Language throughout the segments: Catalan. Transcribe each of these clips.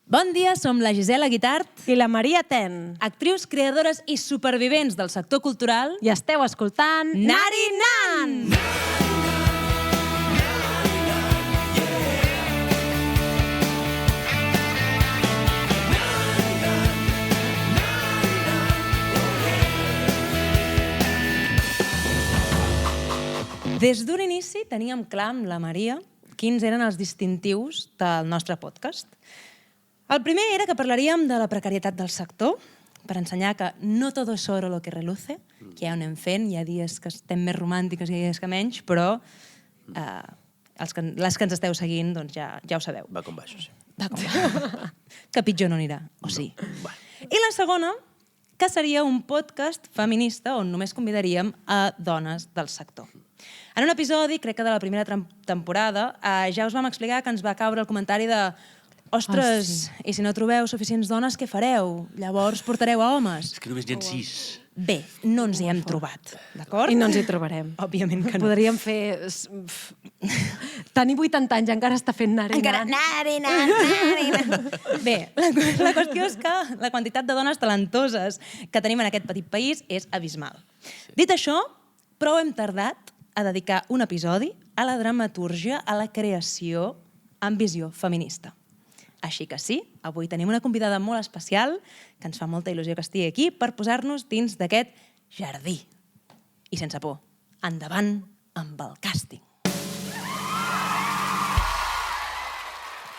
Bon dia, som la Gisela Guitart i la Maria Ten, actrius, creadores i supervivents del sector cultural. i esteu escoltant Nari Nan! Des d'un inici teníem clar amb la Maria quins eren els distintius del nostre podcast. El primer era que parlaríem de la precarietat del sector, per ensenyar que no todo es oro lo que reluce, que ja ho anem fent, hi ha dies que estem més romàntiques i hi ha dies que menys, però les que ens esteu seguint doncs ja ho sabeu. Va com baixo, sí. Va com va. Que pitjor no anirà, o sí? I la segona, que seria un podcast feminista on només convidaríem a dones del sector. En un episodi, crec que de la primera temporada, ja us vam explicar que ens va caure el comentari de ostres, i si no trobeu suficients dones, què fareu? Llavors portareu a homes. És que només n'hi ha 6. Bé, no ens hi hem trobat, d'acord? I no ens hi trobarem. Òbviament que no. Podríem fer... Tenir 80 anys i encara està fent nari nan. Nari nan. Bé, la qüestió és que la quantitat de dones talentoses que tenim en aquest petit país és abismal. Dit això, prou hem tardat a dedicar un episodi a la dramatúrgia, a la creació amb visió feminista. Així que sí, avui tenim una convidada molt especial que ens fa molta il·lusió que estigui aquí per posar-nos dins d'aquest jardí. I sense por, endavant amb el càsting.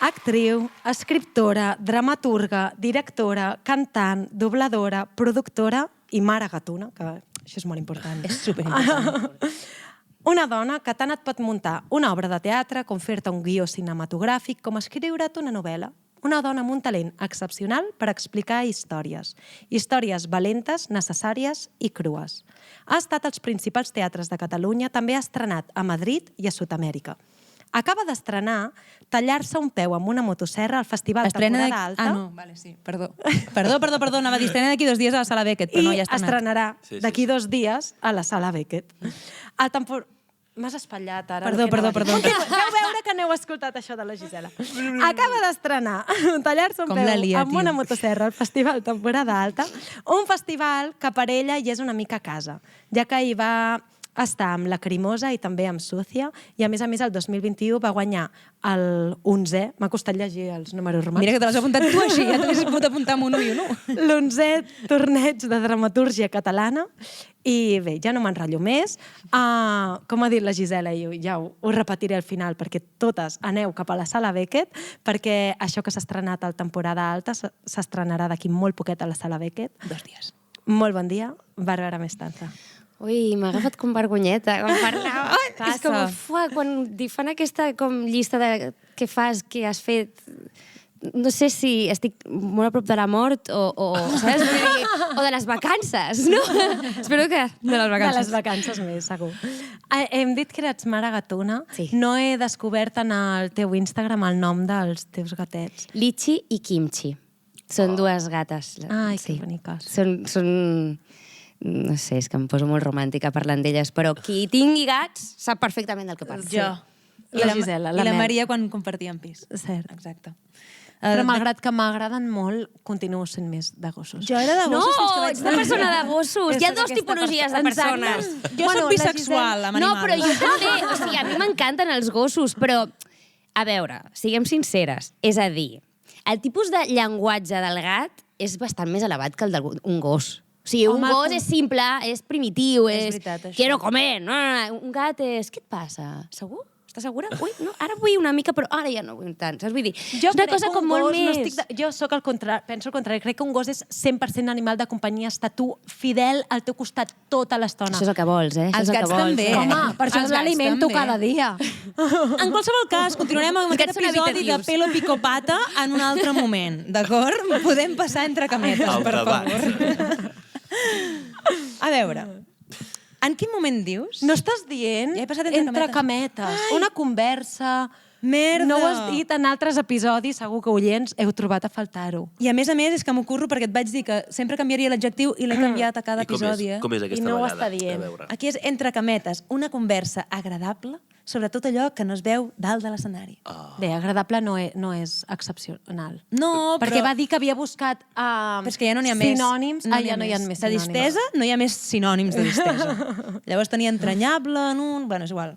Actriu, escriptora, dramaturga, directora, cantant, dobladora, productora i mare gatuna, que això és molt important. És superimportant. Una dona que tant et pot muntar una obra de teatre, com fer-te un guió cinematogràfic, com escriure't una novel·la. Una dona amb un talent excepcional per explicar històries. Històries valentes, necessàries i crues. Ha estat als principals teatres de Catalunya, també ha estrenat a Madrid i a Sud-amèrica. Acaba d'estrenar Tallar-se un peu amb una motosserra al Festival Temporada Alta. Ah, no, vale, sí, perdó. Perdó, anava a dir, estrena d'aquí 2 dies a la Sala Beckett, però no, ja I està estrenarà d'aquí 2 dies a la Sala Beckett. M'has espatllat ara. Perdó. Vau veure que n'heu escoltat això de la Gisela. Acaba d'estrenar Tallar-se un Com la peu lia, amb tio. una motosserra al Festival Temporada Alta, un festival que per ella hi és una mica a casa, ja que hi va estar amb Lacrimosa i també amb Sucia, i a més el 2021 va guanyar el 11è, m'ha costat llegir els números romans. Mira que te l'has apuntat tu així, ja t'haguessis pogut apuntar amb un 1 i un 1. L'11è torneig de dramatúrgia catalana. I bé, ja no m'enrotllo més. Com ha dit la Gisela, i ja ho repetiré al final, perquè totes aneu cap a la Sala Beckett, perquè això que s'ha estrenat al Temporada Alta s'estrenarà d'aquí molt poquet a la Sala Beckett. 2 dies. Molt bon dia, Bàrbara Mestanza. Ui, m'ha agafat com vergonyeta quan parlava. Passa. És com, quan fan aquesta llista de què fas, què has fet... No sé si estic molt a prop de la mort saps? O de les vacances, no? Espero que de les vacances. De les vacances més, segur. Hem dit que eres mare gatuna. Sí. No he descobert en el teu Instagram el nom dels teus gatets. Litchi i Kimchi. Són 2 gates. Ai, que boniques. Són... No sé, és que em poso molt romàntica parlant d'elles, però qui tingui gats sap perfectament del que parlo. Jo. I la Gisela, la I la Mel. Maria quan compartíem pis. Cert. Exacte. Però malgrat que m'agraden molt, continuo sent més de gossos. Jo era de No, gossos fins que vaig... ets de persona de gossos. Hi ha Soc 2 aquesta tipologies de persona. persones. Exacte. Jo Bueno, soc la bisexual, amb No, animals. però jo també. O sigui, a mi m'encanten els gossos, però, a veure, siguem sinceres. És a dir, el tipus de llenguatge del gat és bastant més elevat que el d'un gos. O sigui, un gos és simple, és primitiu, És és... veritat, això. Quiero comer. No. Un gat és... Què et passa? Segur? Estàs segura? Ui, no, ara vull una mica, però ara ja no vull tant. Saps? Vull dir, és una cosa com molt més... Jo soc al contrari, penso el contrari. Crec que un gos és 100% animal de companyia. Està tu fidel al teu costat tota l'estona. Això és el que vols, eh? Els Això és el gats que vols. també. Home, per això Els gats l'alimento també. cada dia. En qualsevol cas, continuarem amb Els aquest gats són episodi de habitatius. Pelo Picopata en un altre moment, d'acord? Podem passar entre cametes, Al per debat. favor. A veure, en quin moment dius? No estàs dient Ja he passat entre cametes. cametes. Una conversa, Merda! No ho has dit en altres episodis, segur que oients heu trobat a faltar-ho. I a més, és que m'ho curro perquè et vaig dir que sempre canviaria l'adjectiu i l'he canviat a cada episodi. Com és aquesta I no ho vegada? està dient. A veure. Aquí és, entre cametes, una conversa agradable sobre tot allò que no es veu dalt de l'escenari. Bé, agradable no és excepcional. No, però... Perquè va dir que havia buscat Però és que ja no n'hi ha més. sinònims. Ja no hi ha més De sinònims. distesa no hi ha més sinònims de distesa. Llavors tenia entranyable en un... Bueno, és igual.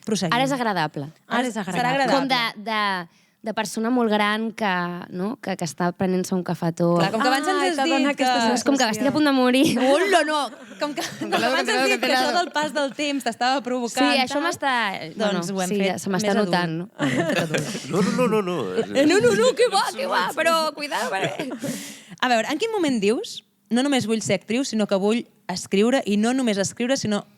Proseguim. Ara és agradable. Ara és agradable. Serà agradable. Com de persona molt gran que està prenent-se un cafetó. Clar, com que abans ens has dit que... És com que estic a punt de morir. Hola, no! Com que abans has dit que això del pas del temps t'estava provocant... Sí, això tal, m'està... Doncs ho hem fet se m'està més adult. notant, no? Ho hem fet adult. No. Que va, però cuidado, perquè... A veure, en quin moment dius no només vull ser actriu, sinó que vull escriure, i no només escriure, sinó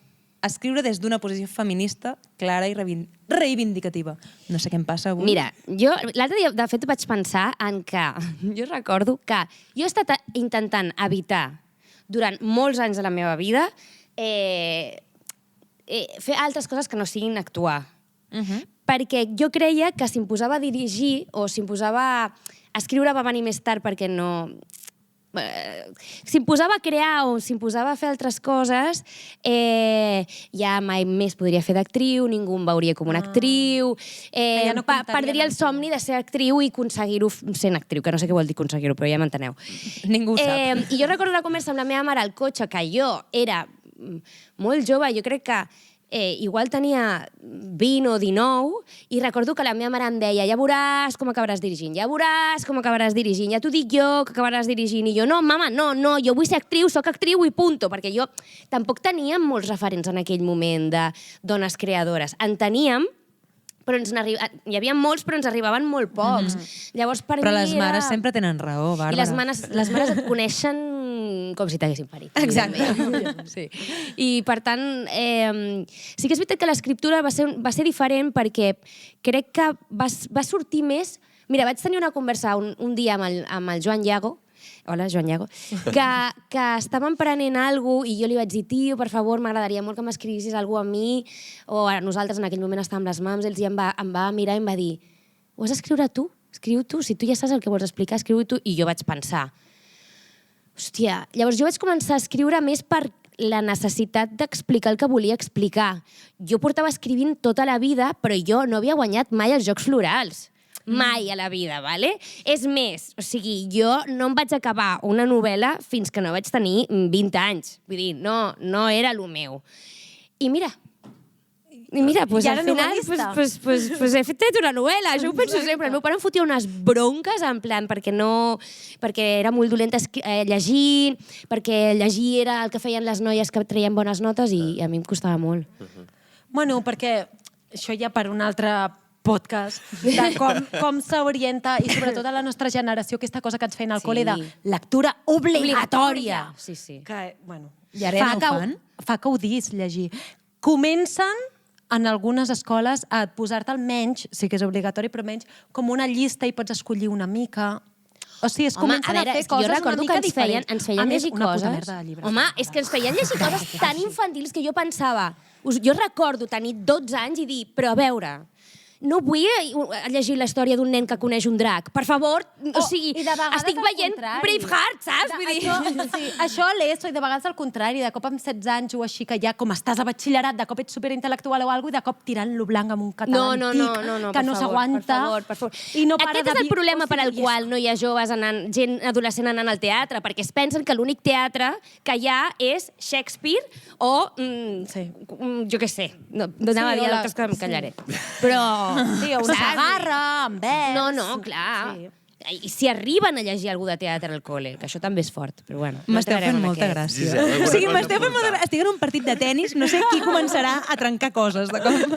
escriure des d'una posició feminista clara i reivindicativa. No sé què em passa avui. Mira, jo l'altre dia, de fet, vaig pensar en que... Jo recordo que jo he estat intentant evitar durant molts anys de la meva vida fer altres coses que no siguin actuar. Perquè jo creia que si em posava a dirigir o si em posava a escriure va venir més tard perquè no... Si em posava a crear o si em posava a fer altres coses, ja mai més podria fer d'actriu, ningú em veuria com una actriu, ja no comptaria perdria el somni de ser actriu i aconseguir-ho sent actriu, que no sé què vol dir aconseguir-ho, però ja m'enteneu. Ningú ho sap. I jo recordo una conversa amb la meva mare al cotxe, que jo era molt jove, jo crec que igual tenia 20 o 19, i recordo que la meva mare em deia ja veuràs com acabaràs dirigint, ja t'ho dic jo que acabaràs dirigint, i jo no, mama, no, jo vull ser actriu, soc actriu i punto, perquè jo tampoc teníem molts referents en aquell moment de dones creadores. En teníem, però hi havia molts, però ens arribaven molt pocs. Llavors, per Però mi les mares sempre tenen raó, Bàrbara. I les mares et coneixen com si t'haguessin parit. Exacte. Sí. I, per tant, sí que és veritat que l'escriptura va ser diferent perquè crec que va sortir més... Mira, vaig tenir una conversa un dia amb el Joan Llago, hola, Joan Llago, que estàvem prenent alguna cosa i jo li vaig dir, tio, per favor, m'agradaria molt que m'escrivissis alguna cosa a mi, o a nosaltres en aquell moment estàvem les mams, i em va mirar i em va dir, ho has d'escriure tu? Escriu tu, si tu ja saps el que vols explicar, escriu tu. I jo vaig pensar, hòstia, llavors jo vaig començar a escriure més per la necessitat d'explicar el que volia explicar. Jo portava escrivint tota la vida, però jo no havia guanyat mai els Jocs Florals. Mai a la vida, ¿vale? És més, o sigui, jo no em vaig acabar una novel·la fins que no vaig tenir 20 anys. Vull dir, no era el meu. I mira, pues al final pues he fet una novel·la, això ho penso sempre. El meu pare em fotia unes bronques en plan perquè era molt dolenta llegint, perquè llegir era el que feien les noies que treien bones notes i a mi em costava molt. Bueno, perquè això ja per un altre podcast de com s'orienta i sobretot a la nostra generació aquesta cosa que ens feien al col·le de lectura obligatòria. Sí. Que, bueno, I ara ja no ho fan? Fa que odis llegir. Comencen en algunes escoles a posar-te almenys, sí que és obligatori, però menys com una llista i pots escollir una mica. O sigui, es comencen a fer coses una mica diferents. Ens feien llegir coses... Home, és que ens feien llegir coses tan infantils que jo pensava... Jo recordo tenir 12 anys i dir, però a veure... No vull llegir la història d'un nen que coneix un drac. Per favor, o sigui, estic veient Braveheart, saps? Vull dir... Sí, això a l'ESO i de vegades al contrari, de cop amb 16 anys o així que ja com estàs a batxillerat, de cop ets superintel·lectual o alguna cosa i de cop tirant-lo blanc amb un català antic que no s'aguanta. Per favor. Aquest és el problema per al qual no hi ha joves, gent adolescent anant al teatre, perquè es pensen que l'únic teatre que hi ha és Shakespeare o, jo què sé, anava a dir altres que em callaré. Però... Sí, o una Sagarra, amb vers... No, clar. Sí. I si arriben a llegir algú de teatre al col·le, que això també és fort, però bueno. M'esteu fent molta gràcia. O sigui, m'esteu fent molta gràcia. Estic en un partit de tennis, no sé qui començarà a trencar coses, de cop.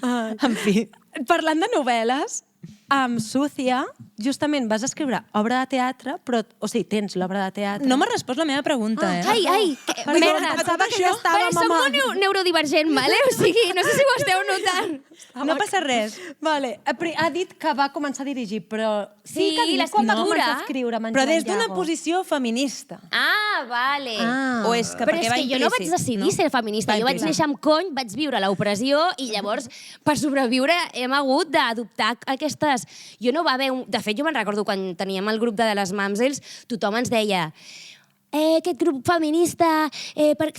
En fi. Parlant de novel·les, amb Súcia justament vas escriure obra de teatre, però, o sigui, tens l'obra de teatre. No m'ha respost la meva pregunta, Ai, merda. Pensava que ja estava, Soc molt neurodivergent, vale? O sigui, no sé si ho esteu notant. No passa res. Vale. Ha dit que va començar a dirigir, però Sí, que ha dit quan va començar a escriure Menjant Però des d'una Llago. posició feminista. Ah, vale. Ah. O és que Però perquè és va que jo no vaig implícit, decidir ser feminista. Va Jo vaig implícit. néixer amb cony, vaig viure l'opressió i llavors, per sobreviure, hem hagut d'adoptar aquestes... Jo no va haver... De fet, jo me'n recordo quan teníem el grup de les Mamsels, tothom ens deia aquest grup feminista,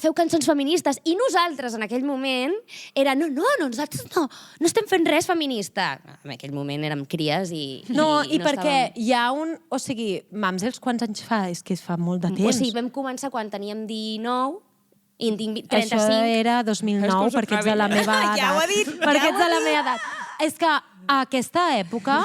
feu cançons feministes. I nosaltres, en aquell moment, era no, nosaltres no estem fent res feminista. En aquell moment érem cries i No, i no perquè estàvem... hi ha un... O sigui, Mamsels quants anys fa? És que fa molt de temps. O sigui, vam començar quan teníem 19 i en tinc 35. Això era 2009, perquè ets de la meva edat. Ja ho ha dit, Perquè ets de la meva edat. És que a aquesta època,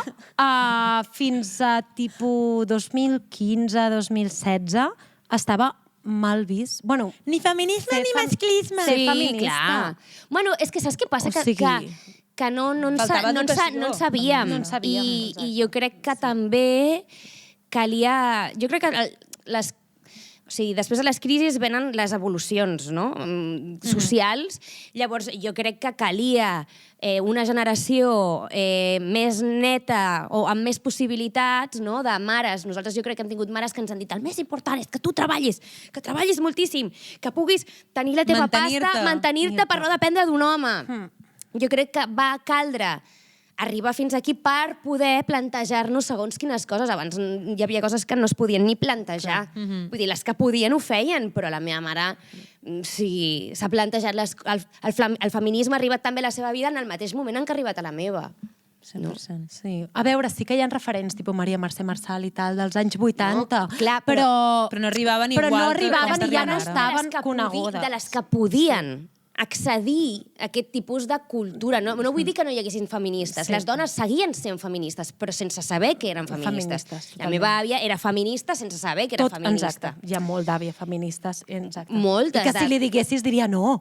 fins a tipus 2015-2016, estava mal vist. Bueno, Ni feminisme Ser ni fem- masclisme. ser Sí, feminista. clar. Bueno, és que saps què passa? O sigui- Que no en Faltava educació. No sabíem. en sabíem, exacte. I jo crec que també calia... Jo crec que les... O sigui, després de les crisis venen les evolucions, no? Socials. Llavors, jo crec que calia una generació més neta o amb més possibilitats, no?, de mares. Nosaltres jo crec que hem tingut mares que ens han dit el més important és que tu treballis moltíssim, que puguis tenir la teva pasta, mantenir-te per no dependre d'un home. Jo crec que va caldre arribar fins aquí per poder plantejar-nos segons quines coses. Abans hi havia coses que no es podien ni plantejar. Vull dir, les que podien ho feien, però la meva mare s'ha plantejat... El feminisme ha arribat també a la seva vida en el mateix moment en què ha arribat a la meva. 100%. sí. A veure, sí que hi ha referents, tipus Maria Mercè Marçal i tal, dels anys 80, clar, però no arribaven però igual no que arribaven les i ja no d'ara. estaven de conegudes. les que podien accedir a aquest tipus de cultura. No vull dir que no hi haguessin feministes. Sí. Les dones seguien sent feministes, però sense saber que eren feministes. Feministes, La meva àvia era feminista sense saber que era feminista. Exacte. Hi ha molt d'àvia feministes. Exacte. Moltes I que si li diguessis diria no.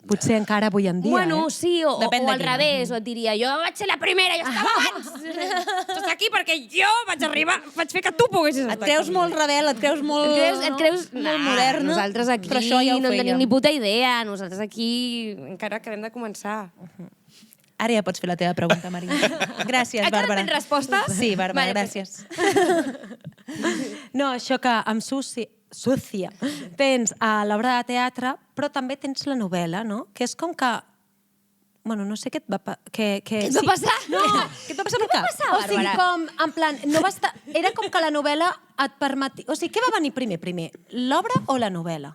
Potser encara avui en dia, Bueno, sí, o Depèn de al quina. revés, o et diria, jo vaig ser la primera, jo estava abans. Tu estàs aquí perquè jo vaig arribar, vaig fer que tu poguessis Et creus molt rebel, et creus molt... Et creus molt moderna. Nosaltres aquí però això ja ho no en fèiem. tenim ni puta idea. Nosaltres aquí encara acabem de començar. Ara ja pots fer la teva pregunta, Maria. Gràcies, Ha quedat Bàrbara. ben resposta? Sí, Bàrbara, Vale, gràcies. No, això que amb Súcia tens l'obra de teatre, però també tens la novel·la, no? Que és com que... Bueno, no sé què et va... Què et va passar? No, Què et va passar pel cap? o sigui, com, en plan, no va estar... Era com que la novel·la et permetia... O sigui, què va venir primer? L'obra o la novel·la?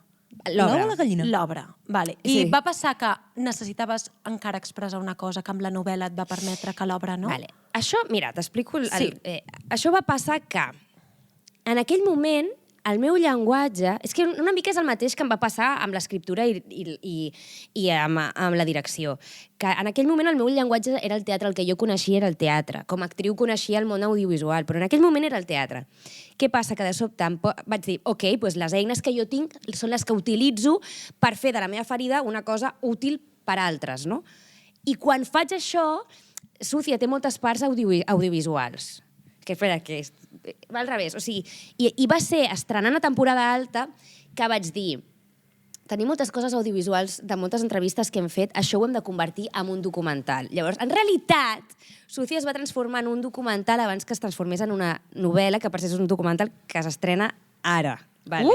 L'ou o la gallina? L'obra, vale. I Sí. va passar que necessitaves encara expressar una cosa que amb la novel·la et va permetre que l'obra no? Vale. Això, mira, t'explico... Sí. Això va passar que en aquell moment el meu llenguatge... És que una mica és el mateix que em va passar amb l'escriptura i amb la direcció. Que en aquell moment el meu llenguatge era el teatre, el que jo coneixia era el teatre. Com a actriu coneixia el món audiovisual, però en aquell moment era el teatre. Què passa? Que de sobte vaig dir, ok, doncs les eines que jo tinc són les que utilitzo per fer de la meva ferida una cosa útil per a altres, no? I quan faig això, Súcia té moltes parts audiovisuals. Que espera, que va al revés. O sigui, i va ser estrenant a temporada alta que vaig dir tenim moltes coses audiovisuals de moltes entrevistes que hem fet, això ho hem de convertir en un documental. Llavors, en realitat, Súcia es va transformar en un documental abans que es transformés en una novel·la, que per ser és un documental que s'estrena ara. Vale.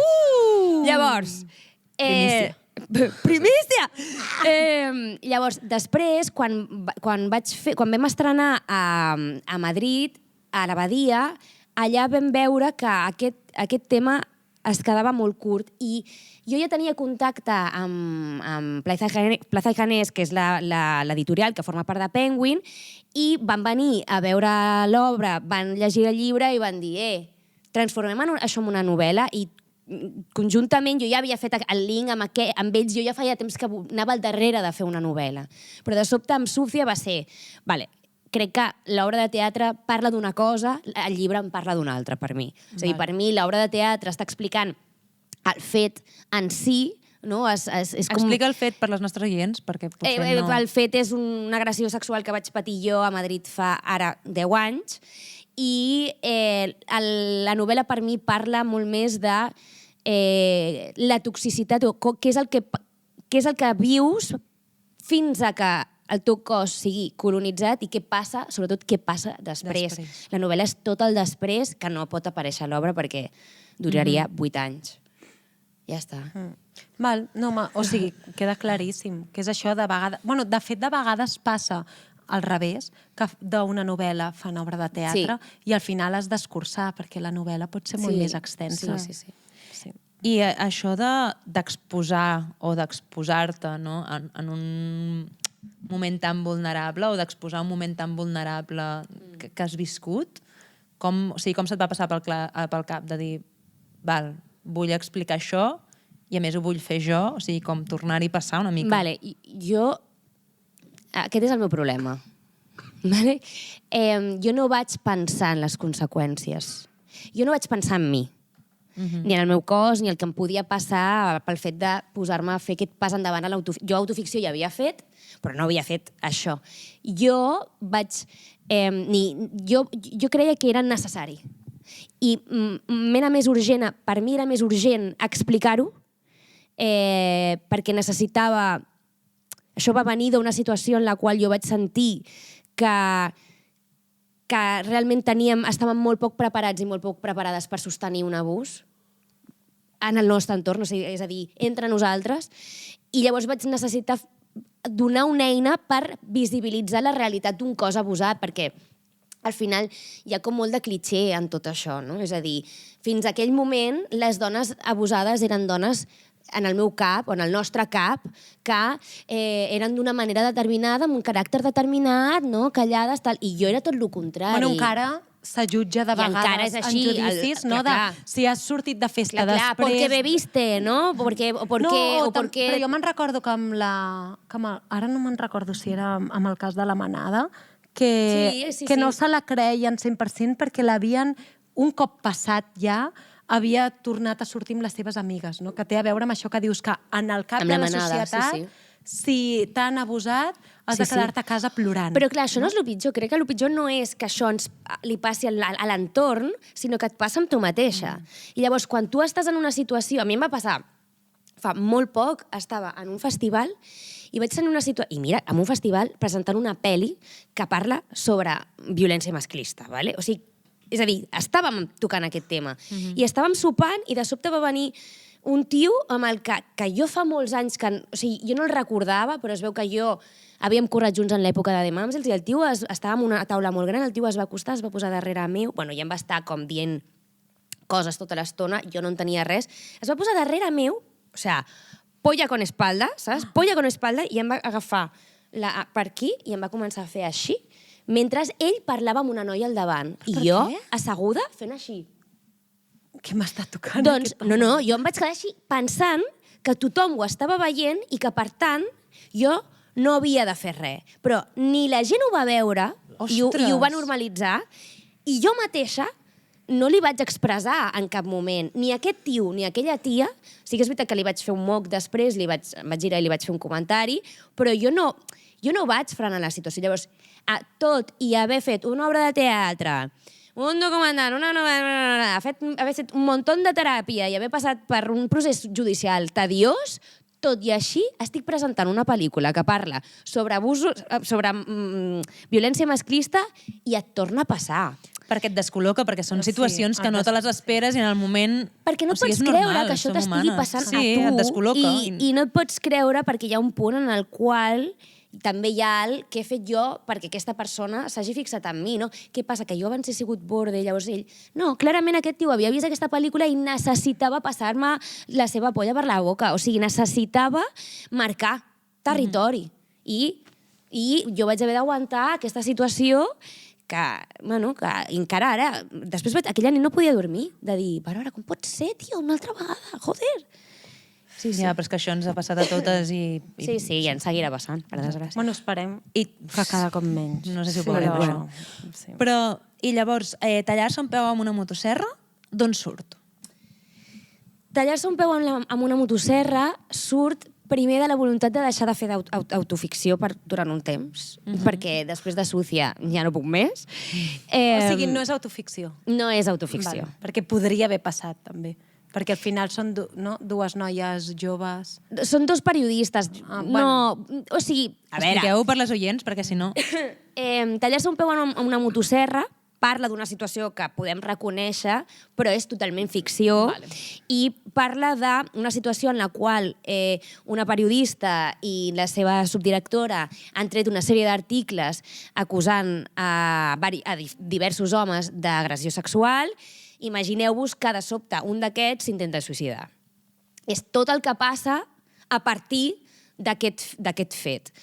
Llavors... Primícia! Llavors, després, quan vam estrenar a Madrid, a l'Abadia, allà vam veure que aquest tema es quedava molt curt i jo ja tenia contacte amb Plaza y Janés, que és l'editorial que forma part de Penguin, i van venir a veure l'obra, van llegir el llibre i van dir transformem això en una novel·la i conjuntament jo ja havia fet el link amb ells, jo ja feia temps que anava al darrere de fer una novel·la. Però de sobte amb Súcia va ser, vale, crec que l'obra de teatre parla d'una cosa, el llibre en parla d'una altra, per mi. És a dir, per mi l'obra de teatre està explicant el fet en si, no? És com... Explica el fet per les nostres oients, perquè potser no... El fet és una agressió sexual que vaig patir jo a Madrid fa ara 10 anys i la novel·la per mi parla molt més de la toxicitat, o què és el que vius fins a que el teu cos sigui colonitzat i què passa, sobretot què passa després. La novel·la és tot el després que no pot aparèixer a l'obra perquè duraria 8 anys. Ja està. Val, no, o sigui, queda claríssim, que és això de vegades... Bueno, de fet, de vegades passa al revés, que d'una novel·la fan obra de teatre i al final has d'escurçar, perquè la novel·la pot ser molt més extensa. Sí. I això d'exposar o d'exposar-te en un moment tan vulnerable o d'exposar un moment tan vulnerable que has viscut, com se't va passar pel cap de dir, val, vull explicar això i a més ho vull fer jo, o sigui, com tornar-hi a passar una mica. Vale, aquest és el meu problema. Vale? Jo no vaig pensar en les conseqüències. Jo no vaig pensar en mi. Ni en el meu cos, ni el que em podia passar pel fet de posar-me a fer aquest pas endavant a l'autoficció. Jo autoficció ja havia fet, però no havia fet això. Jo vaig... Jo creia que era necessari. I m'era més urgent, per mi era més urgent explicar-ho, perquè necessitava... Això va venir d'una situació en la qual jo vaig sentir que realment estàvem molt poc preparats i molt poc preparades per sostenir un abús en el nostre entorn, és a dir, entre nosaltres, i llavors vaig necessitar donar una eina per visibilitzar la realitat d'un cos abusat, perquè al final hi ha com molt de clitxé en tot això, no? És a dir, fins a aquell moment les dones abusades eren dones en el meu cap, o en el nostre cap, que eren d'una manera determinada, amb un caràcter determinat, no? Callades, tal. I jo era tot el contrari. Bueno, encara s'ajutja de vegades en judicis, no? Si has sortit de festa després... Porque bebiste, ¿no? Però jo me'n recordo que ara no me'n recordo si era amb el cas de la manada, que no se la creien 100% perquè l'havien, un cop passat ja, havia tornat a sortir amb les seves amigues, no? Que té a veure amb això que dius, que en el cap de la societat, si t'han abusat, has de quedar-te a casa plorant. Però clar, això no és el pitjor. Crec que el pitjor no és que això li passi a l'entorn, sinó que et passa amb tu mateixa. I llavors, quan tu estàs en una situació... A mi em va passar fa molt poc, estava en un festival i vaig tenir una situació... I mira, en un festival presentant una pel·li que parla sobre violència masclista, ¿vale? O sigui, és a dir, estàvem tocant aquest tema. I estàvem sopant i de sobte va venir un tio amb el que jo fa molts anys que... O sigui, jo no el recordava, però es veu que jo havíem corregut junts en l'època de The Mamsels i el tio estava en una taula molt gran, el tio es va acostar, es va posar darrere meu, bueno, i em va estar com dient coses tota l'estona, jo no entenia res, es va posar darrere meu, o sigui, polla con espalda, saps? Polla con espalda, i em va agafar per aquí i em va començar a fer així, mentre ell parlava amb una noia al davant. I jo, asseguda, fent així. Què m'està tocant? Doncs, no, jo em vaig quedar així pensant que tothom ho estava veient i que, per tant, jo no havia de fer res. Però ni la gent ho va veure i ho va normalitzar, i jo mateixa no li vaig expressar en cap moment, ni aquest tio ni aquella tia. Sí que és veritat que li vaig fer un moc després, em vaig girar i li vaig fer un comentari, però jo no vaig frenar la situació. Llavors, tot i haver fet una obra de teatre, un documental, una novel·la, haver fet un munt de teràpia i haver passat per un procés judicial tediós, tot i així estic presentant una pel·lícula que parla sobre abusos, sobre violència masclista i et torna a passar. Perquè et descol·loca, perquè són situacions que no te les esperes i en el moment... Perquè no et pots creure que això t'estigui passant a tu. Sí, et descol·loca. I no et pots creure perquè hi ha un punt en el qual també hi ha el que he fet jo perquè aquesta persona s'hagi fixat en mi, no? Què passa, que jo abans he sigut borde, llavors ell... No, clarament aquest tio havia vist aquesta pel·lícula i necessitava passar-me la seva polla per la boca. O sigui, necessitava marcar territori. I jo vaig haver d'aguantar aquesta situació que encara ara... Després aquella nit no podia dormir, de dir, però ara, com pot ser, tio, una altra vegada? Joder! Sí. Ja, però és que això ens ha passat a totes i... Sí, i ens seguirà passant, per desgràcia. Bueno, esperem que cada cop menys. No sé si ho podrem fer. Però, i llavors, tallar-se un peu amb una motosserra, d'on surt? Tallar-se un peu amb una motosserra surt primer de la voluntat de deixar de fer autoficció durant un temps, perquè després de Sucia ja no puc més. O sigui, no és autoficció. No és autoficció. Vale, perquè podria haver passat, també. Perquè al final són dues noies joves. Són dos periodistes. No, o sigui, a veure... Expliqueu per les oients, perquè si no... Tallar-se un peu en una motosserra parla d'una situació que podem reconèixer, però és totalment ficció, i parla d'una situació en la qual una periodista i la seva subdirectora han tret una sèrie d'articles acusant a diversos homes d'agressió sexual. Imagineu-vos que de sobte un d'aquests s'intenta suïcidar. És tot el que passa a partir d'aquest fet.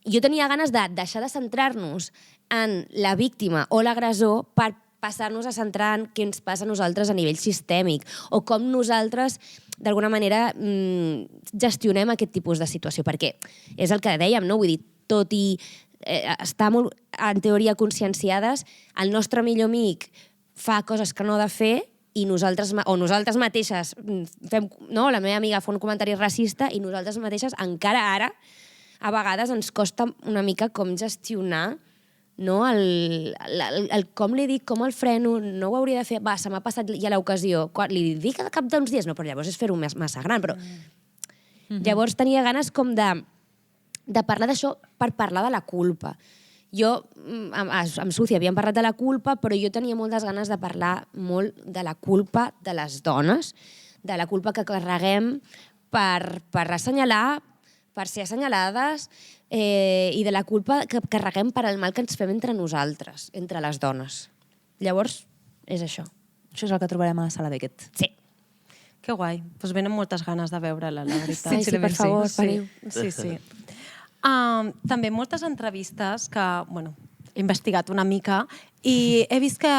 Jo tenia ganes de deixar de centrar-nos en la víctima o l'agressor per passar-nos a centrar en què ens passa a nosaltres a nivell sistèmic o com nosaltres, d'alguna manera, gestionem aquest tipus de situació. Perquè és el que dèiem, no? Vull dir, tot i estar molt, en teoria, conscienciades, el nostre millor amic fa coses que no ha de fer i nosaltres mateixes fem... No? La meva amiga fa un comentari racista i nosaltres mateixes, encara ara, a vegades ens costa una mica com gestionar, no? El com li dic, com el freno, no ho hauria de fer, va, se m'ha passat ja l'ocasió. Li dic al cap d'uns dies, no, però llavors és fer-ho massa gran, però... Llavors tenia ganes com de parlar d'això per parlar de la culpa. Jo, amb Sucia havíem parlat de la culpa, però jo tenia moltes ganes de parlar molt de la culpa de les dones, de la culpa que carreguem per assenyalar, per ser assenyalades, i de la culpa que carreguem per al mal que ens fem entre nosaltres, entre les dones. Llavors, és això. Això és el que trobarem a la Sala Beckett. Sí. Que guai. Doncs venen moltes ganes de veure-la, la veritat. Sí, per favor, veniu. Sí. També moltes entrevistes que, bueno, he investigat una mica i he vist que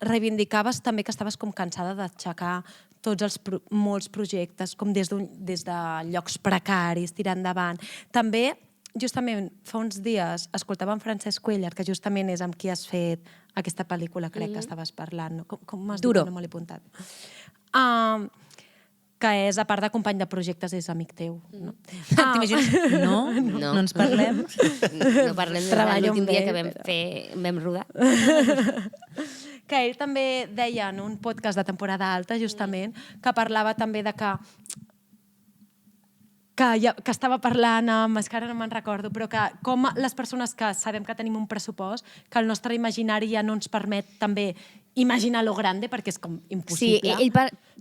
reivindicaves també que estaves com cansada d'aixecar tots els molts projectes, com des de llocs precaris, tirar endavant. També, justament, fa uns dies escoltava en Francesc Cuéllar, que justament és amb qui has fet aquesta pel·lícula, crec que estaves parlant. Com m'has dit? Duro. No me l'he apuntat. Que és, a part de company de projectes, és amic teu. No? T'imagines? No ens parlem. No parlem de l'últim dia que vam rodar. Que ell també deia en un podcast de temporada alta, justament, que parlava també de que estava parlant amb, és que ara no me'n recordo, però que com les persones que sabem que tenim un pressupost, que el nostre imaginari ja no ens permet també imaginar lo grande, perquè és com impossible. Sí, ell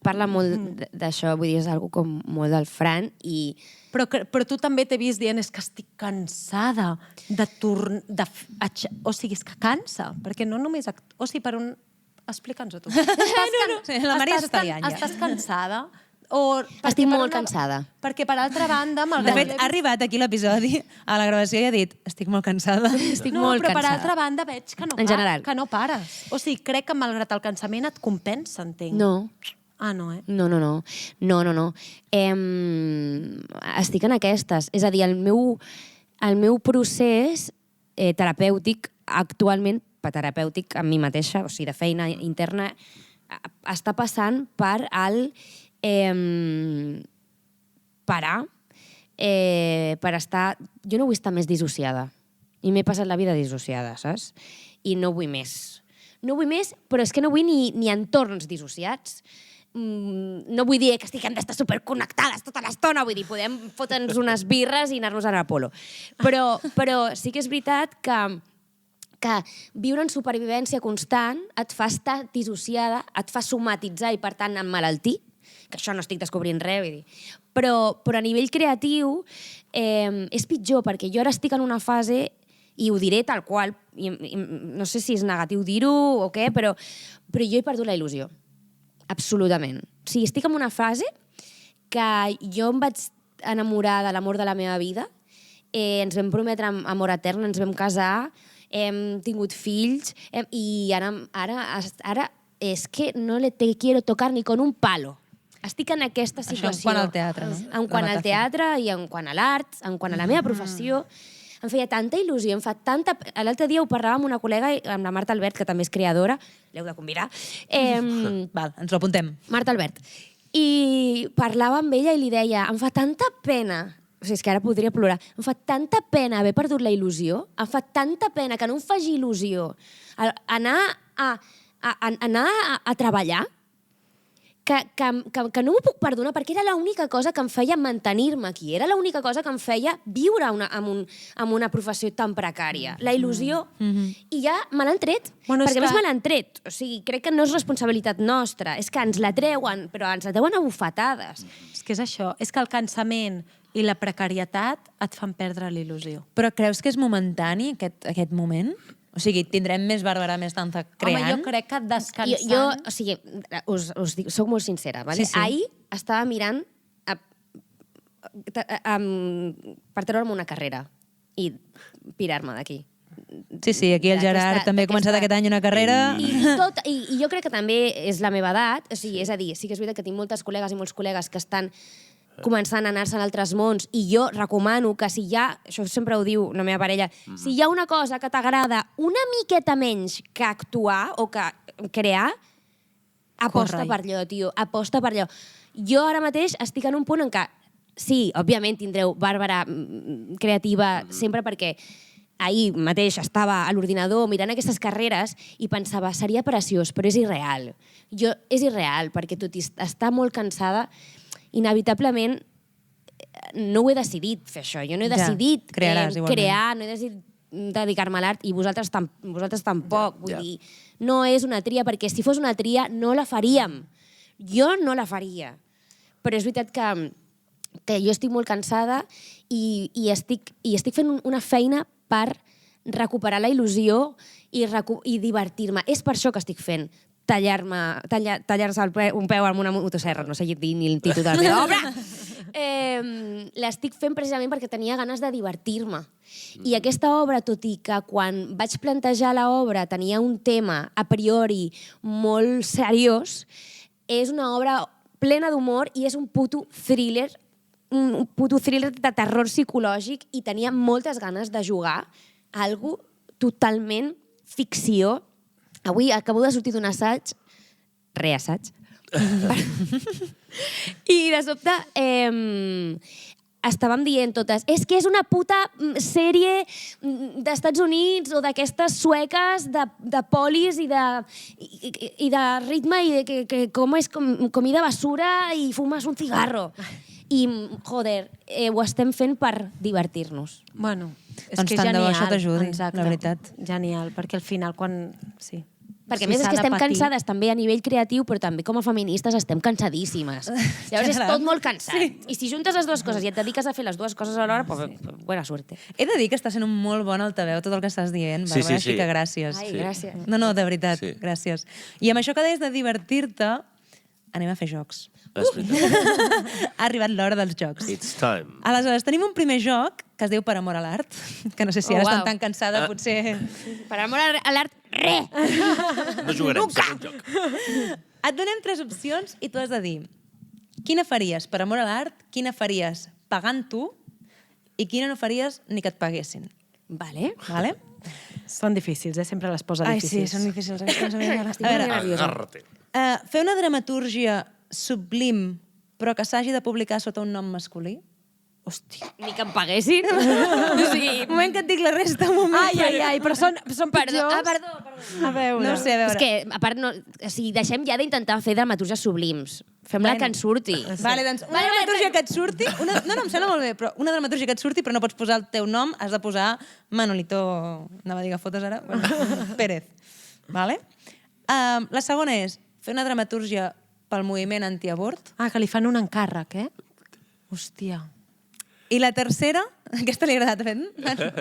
parla molt d'això, vull dir, és algo com molt del Fran i... Però tu també t'he vist dient és que estic cansada de tornar... O sigui, és que cansa, perquè no només... O sigui, per un... Explica'ns-ho tu. La Maria s'està liant ja. Estàs cansada? Estic molt cansada. Perquè, per altra banda... De fet, ha arribat aquí l'episodi, a la gravació, i ha dit estic molt cansada. Estic molt cansada. Però per altra banda veig que no pares. O sigui, crec que malgrat el cansament et compensa, entenc. No. Ah, no, eh? No. Estic en aquestes. És a dir, el meu procés terapèutic actualment, terapèutic amb mi mateixa, o sigui, de feina interna, està passant per parar, per estar... Jo no vull estar més dissociada. I m'he passat la vida dissociada, saps? I no vull més. No vull més, però és que no vull ni entorns dissociats. No vull dir que hem d'estar superconnectades tota l'estona, vull dir, podem fotre'ns unes birres i anar-nos a Apolo. Però sí que és veritat que viure en supervivència constant et fa estar dissociada, et fa somatitzar i, per tant, emmalaltir, que això no estic descobrint res, vull dir. Però a nivell creatiu és pitjor, perquè jo ara estic en una fase, i ho diré tal qual, no sé si és negatiu dir-ho o què, però jo he perdut la il·lusió. Absolutament. O sigui, estic en una fase que jo em vaig enamorar de l'amor de la meva vida, ens vam prometre amor etern, ens vam casar, hem tingut fills, i ara és que no le te quiero tocar ni con un palo. Estic en aquesta situació. Això en quant al teatre, no? En quant al teatre i en quant a l'art, en quant a la meva professió. Em feia tanta il·lusió, em fa tanta... L'altre dia ho parlava amb una col·lega, amb la Marta Albert, que també és creadora, l'heu de convidar. Val, ens ho apuntem. Marta Albert. I parlava amb ella i li deia, em fa tanta pena O sigui, és que ara podria plorar. Em fa tanta pena haver perdut la il·lusió, em fa tanta pena que no em faci il·lusió anar a treballar, que no m'ho puc perdonar, perquè era l'única cosa que em feia mantenir-me aquí, era l'única cosa que em feia viure amb una professió tan precària. La il·lusió. I ja me l'han tret, perquè més me l'han tret. O sigui, crec que no és responsabilitat nostra, és que ens la treuen, però ens la treuen a bufetades. És que és això, és que el cansament i la precarietat et fan perdre l'il·lusió. Però creus que és momentani, aquest moment? O sigui, tindrem més Bàrbara Mestanza creant? Home, jo crec que descansant... Jo o sigui, us dic, soc molt sincera, vale? Sí. Ahir estava mirant per treure'm una carrera i pirar-me d'aquí. Sí, aquí el Gerard també ha començat aquest any una carrera... I jo crec que també és la meva edat, o sigui, és a dir, sí que és veritat que tinc moltes col·legues i molts col·legues que estan començant a anar-se a altres mons, i jo recomano que si hi ha, això sempre ho diu la meva parella, si hi ha una cosa que t'agrada una miqueta menys que actuar o que crear, aposta per allò, tio, aposta per allò. Jo ara mateix estic en un punt en què, sí, òbviament tindreu Bàrbara creativa sempre, perquè ahir mateix estava a l'ordinador mirant aquestes carreres i pensava, seria preciós, però és irreal. És irreal, perquè tot i estar molt cansada, inevitablement no ho he decidit fer això. Jo no he decidit crear, no he decidit dedicar-me a l'art, i vosaltres tampoc. Vull dir, no és una tria, perquè si fos una tria no la faríem. Jo no la faria. Però és veritat que jo estic molt cansada i estic fent una feina per recuperar la il·lusió i divertir-me. És per això que estic fent tallar-se un peu amb una motosserra, no sé dir ni el títol de la meva obra. L'estic fent precisament perquè tenia ganes de divertir-me. I aquesta obra, tot i que quan vaig plantejar l'obra tenia un tema a priori molt seriós, és una obra plena d'humor i és un puto thriller de terror psicològic, i tenia moltes ganes de jugar a algo totalment ficció. Avui acabo de sortir d'un assaig, reassaig, i de sobte estàvem dient totes, és que és una puta sèrie d'Estats Units o d'aquestes sueques de polis i de ritme i que comes comida basura i fumes un cigarro. I, joder, ho estem fent per divertir-nos. Bueno, és doncs que tant de bo genial. això t'ajudi, Exacte. la veritat. Genial, perquè al final quan... Sí. Perquè a més és que estem cansades també a nivell creatiu, però també com a feministes estem cansadíssimes. Llavors és tot molt cansat. Sí. I si juntes les dues coses i et dediques a fer les dues coses alhora, pues buena suerte. He de dir que està sent un molt bon altaveu tot el que estàs dient, Bàrbara, així que gràcies. Ai, gràcies. No, de veritat, gràcies. I amb això que deies de divertir-te, anem a fer jocs. És veritat. Ha arribat l'hora dels jocs. It's time. Aleshores, tenim un primer joc que es diu Per amor a l'art, que no sé si ara estan tan cansada, potser... Per amor a l'art, res! No jugarem, serà un joc. Et donem 3 opcions i tu has de dir quina faries per amor a l'art, quina faries pagant tu i quina no faries ni que et paguessin. Vale. Són difícils, sempre les posa difícils. Ai, sí, són difícils. Estic molt nerviosa. Agárrate. Fer una dramatúrgia sublim però que s'hagi de publicar sota un nom masculí? Hòstia. Ni que em paguessin. O sigui, Un moment que et dic la resta, un moment. Ai, però són pitjors. perdó. A veure. No ho sé, a veure. És que, a part, o sigui, deixem ja d'intentar fer dramatúrgies sublims. Fem-la que ens surti. Vale, doncs una dramatúrgia que et surti... No, em sembla molt bé, però una dramatúrgia que et surti, però no pots posar el teu nom, has de posar Manolito... Anava a dir fotos ara? Bueno, Pérez. Vale? La segona és fer una dramatúrgia pel moviment antiavort. Ah, que li fan un encàrrec, Hòstia. I la tercera... Aquesta li ha agradat,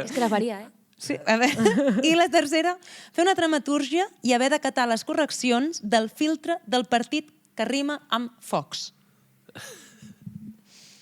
És que la faria, Sí, a veure. I la tercera, fer una dramatúrgia i haver d'acatar les correccions del filtre del partit que rima amb Fox.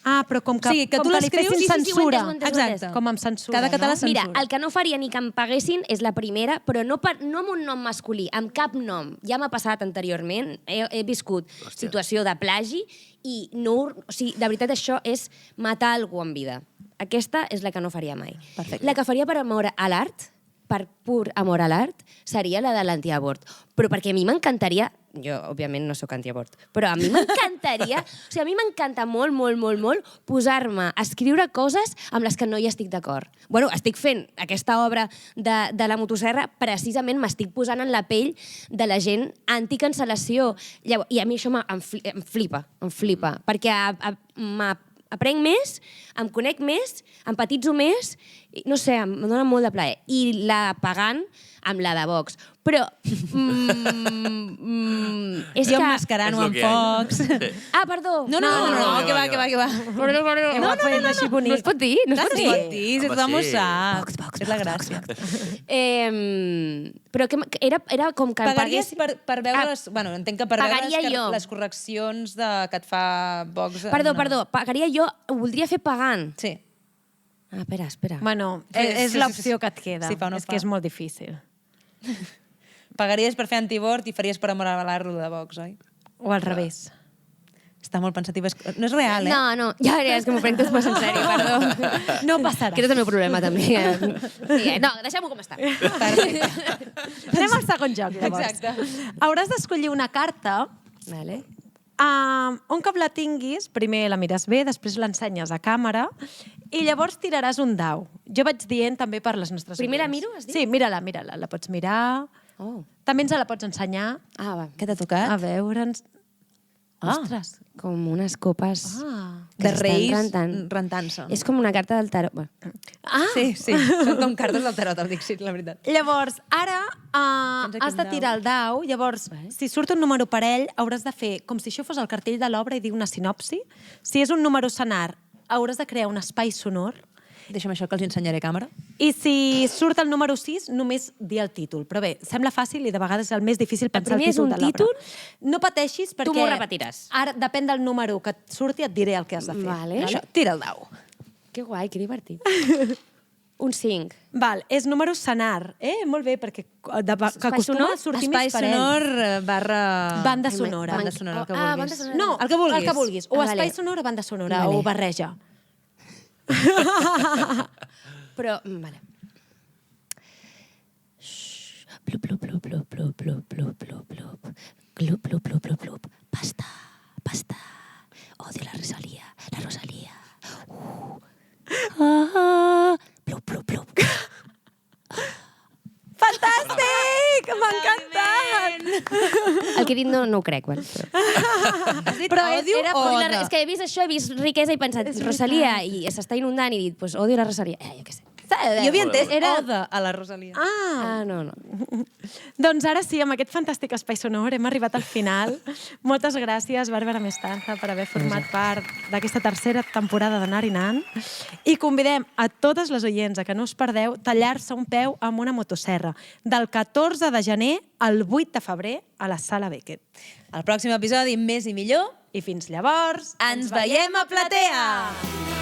Ah, però com que, Sí, que tu li l'escrius fessin i censura. ho he entès. Exacte. Com amb censura, Cada català no? censura. Mira, el que no faria ni que em paguessin és la primera, però no amb un nom masculí, amb cap nom. Ja m'ha passat anteriorment, he viscut situació de plagi i no, o sigui, de veritat això és matar algú en vida. Aquesta és la que no faria mai. Perfecte. La que faria per amor a l'art per pur amor a l'art, seria la de l'antiavort. Però perquè a mi m'encantaria... Jo, òbviament, no sóc antiavort, però a mi m'encantaria... O sigui, a mi m'encanta molt, molt, molt, molt posar-me a escriure coses amb les que no hi estic d'acord. Bueno, estic fent aquesta obra de la motosserra, precisament m'estic posant en la pell de la gent anticancel·lació. I a mi això em flipa, perquè aprenc més, em conec més, empatitzo més, no sé, em dona molt de plaer. I la pagant amb la de Vox. Però... és jo que... emmascarant-ho És amb el que hi ha. focs. Ah, perdó. No, que va. No es pot dir? No es pot Es dir? pot dir, si Home, tothom ho sí. sap. És la gràcia. Però que era com que... Pagaries per veure Ah, les... Bueno, entenc que per veure pagaria jo. les correccions que et fa Vox... Perdó, pagaria jo, ho voldria fer pagant. Sí. Ah, espera. Bueno, Sí, és sí, l'opció sí. que et queda. Si fa o no és fa. que és molt difícil. Pagaries per fer antibord i faries per amor a l'art de Vox, oi? O al revés. Està molt pensativa. No és real, eh? No, ja és que m'ho prenc tot massa en sèrio, perdó. No passarà. Aquest és el meu problema, també. Sí, no, deixem-ho com està. Perfecte. Anem al segon joc, llavors. Exacte. Hauràs d'escollir una carta. Vale. Un cop la tinguis, primer la mires bé, després l'ensenyes a càmera i llavors tiraràs un dau. Jo vaig dient també per les nostres Primer la oients. miro, has dit? Sí, mira-la. La pots mirar. Oh. També ens la pots ensenyar. Ah, va. Què t'ha tocat? A veure'ns... Ostres. Com unes copes De s'estan reis rentant. rentant-se. És com una carta del tarot. Bueno. Sí. Són com cartes del tarot, el dic, sí, la veritat. Llavors, ara Tens aquí has un de tirar el dau. Llavors, si surt un número parell, hauràs de fer com si això fos el cartell de l'obra i dir una sinopsi. Si és un número senar, hauràs de crear un espai sonor. Deixa'm això que els ensenyaré a càmera. I si surt el número 6, només dir el títol. Però bé, sembla fàcil i de vegades és el més difícil pensar el primer és títol un de l'obra. títol? No pateixis perquè... m'ho repetiràs. Ara, depèn del número que et surti, et diré el que has de fer. Vale. Això, tira el dau. Que guai, que divertit. Un 5. Val, és número senar. Molt bé, perquè que Espai acostuma sonor? a sortir Espai més parell. sonor barra... Banda sonora. Banda sonora, el que Ah, vulguis. banda sonora. No, El que vulguis. El que vulguis. O Ah, espai vale. sonor o banda sonora, Vale. o barreja. Però, vale. Plup, plup, plup, plup, plup, plup, plup, plup, plup. Glup, plup, plup, plup, plup. Pasta. Odio la Rosalía. Plup, plup, plup. Fantàstic! M'ha encantat! El que he dit no ho crec, bueno. Has dit Però odio era o por oda? És que he vist això, he vist riquesa i he pensat, Rosalía, i s'està inundant i he dit, pues odio la Rosalía. Jo què sé. Jo havia entès Era- oda a la Rosalia. Ah, No. doncs ara sí, amb aquest fantàstic espai sonor hem arribat al final. Moltes gràcies, Bàrbara Mestanza, per haver format part d'aquesta tercera temporada d'Anar i Nan. I convidem a totes les oients a que no us perdeu tallar-se un peu amb una motosserra del 14 de gener al 8 de febrer a la Sala Beckett. Al pròxim episodi, més i millor, I fins llavors... ens veiem a Platea!